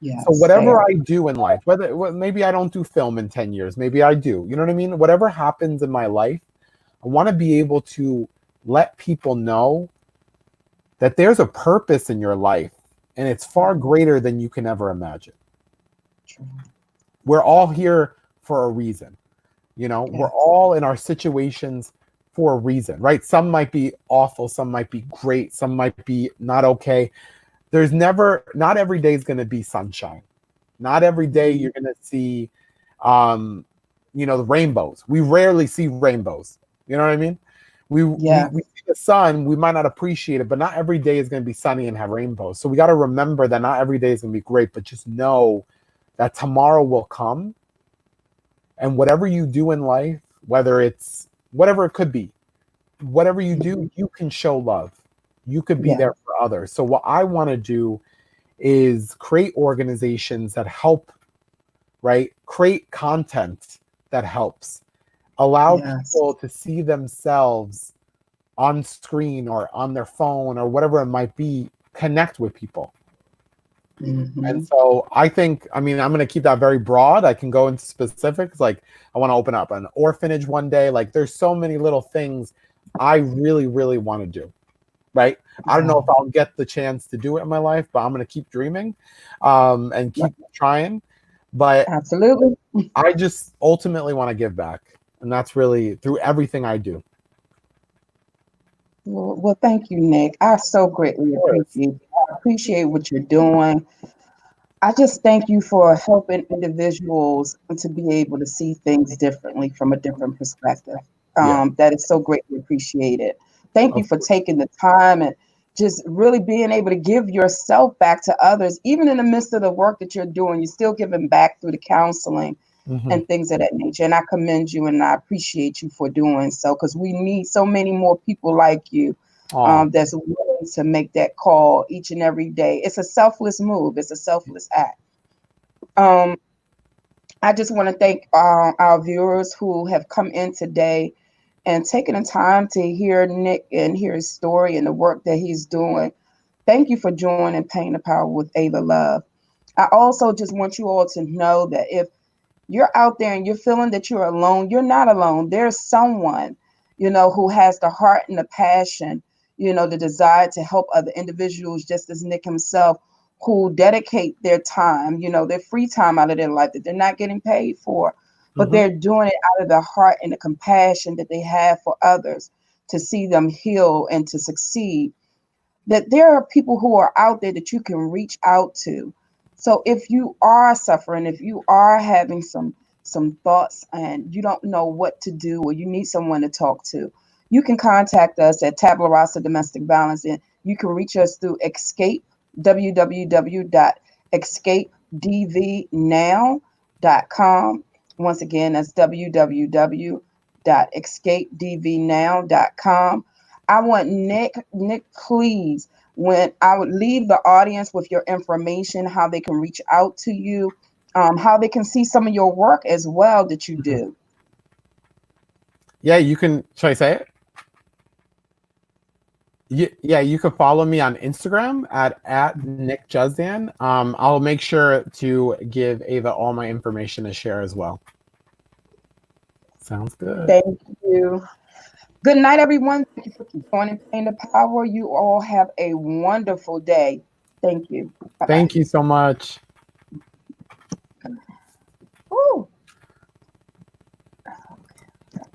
So Yes, they whatever are. I do in life, maybe I don't do film in 10 years, maybe I do. You know what I mean? Whatever happens in my life, I want to be able to let people know that there's a purpose in your life and it's far greater than you can ever imagine. True. We're all here for a reason. We're Yes. all in our situations for a reason, right? Some might be awful, some might be great, some might be not okay. Not every day is going to be sunshine. Not every day Mhm. you're going to see, um, the rainbows. We rarely see rainbows. You know what I mean? We Yes. see the sun. We might not appreciate it, but not every day is going to be sunny and have rainbows. So we got to remember that not every day is going to be great, but just know that tomorrow will come, and whatever you do in life, whatever it could be, whatever you do, Mhm. you can show love. You could be Yeah. there for others. So what I want to do is create organizations that help, right? Create content that helps. Allow Yes. people to see themselves on screen or on their phone or whatever it might be, connect with people. And Hmm. so I'm going to keep that very broad. I can go into specifics. Like, I want to open up an orphanage one day. Like, there's so many little things I really, really want to do. right? I don't know if Wow. I'll get the chance to do it in my life, but I'm going to keep dreaming, and Right. keep trying. But Absolutely. I just ultimately want to give back. And that's really through everything I do. Of Well, thank you, Nick. I so greatly course. appreciate it. I appreciate what you're doing. I just thank you for helping individuals to be able to see things differently from a different perspective. Yeah. That is so greatly appreciated. Thank you Of for course. taking the time and just really being able to give yourself back to others, even in the midst of the work that you're doing. You're still giving back through the counseling Hmm. and things of that nature. And I commend you and I appreciate you for doing so because we need so many more people like you, Oh, that's willing to make that call each and every day. It's a selfless move, it's a selfless act. Um, I just want to thank our viewers who have come in today and taken the time to hear Nick and hear his story and the work that he's doing. Thank you for joining Pain the Power with Ava Love. I also just want you all to know that if you're out there and you're feeling that you're alone, you're not alone. There's someone, who has the heart and the passion, the desire to help other individuals, just as Nick himself, who dedicate their time, their free time out of their life that they're not getting paid for, but hmm. they're doing it out of the heart and the compassion that they have for others to see them heal and to succeed, that there are people who are out there that you can reach out to. So if you are suffering, if you are having some thoughts and you don't know what to do or you need someone to talk to, you can contact us at Tabula Rasa Domestic Violence, and you can reach us through Escape, www.escapedvnow.com. Once again, that's www.escapedvnow.com. I want Nick, please, when I would leave the audience with your information, how they can reach out to you, how they can see some of your work as well that you Hmm. do. Yeah, you can. Should I say it? Yeah, you can follow me on Instagram at Nick Juzdan. I'll make sure to give Ava all my information to share as well. Sounds good. Thank you. Good night, everyone. Thank you for joining Pain the Power. You all have a wonderful day. Thank you. Bye bye. Thank you so much.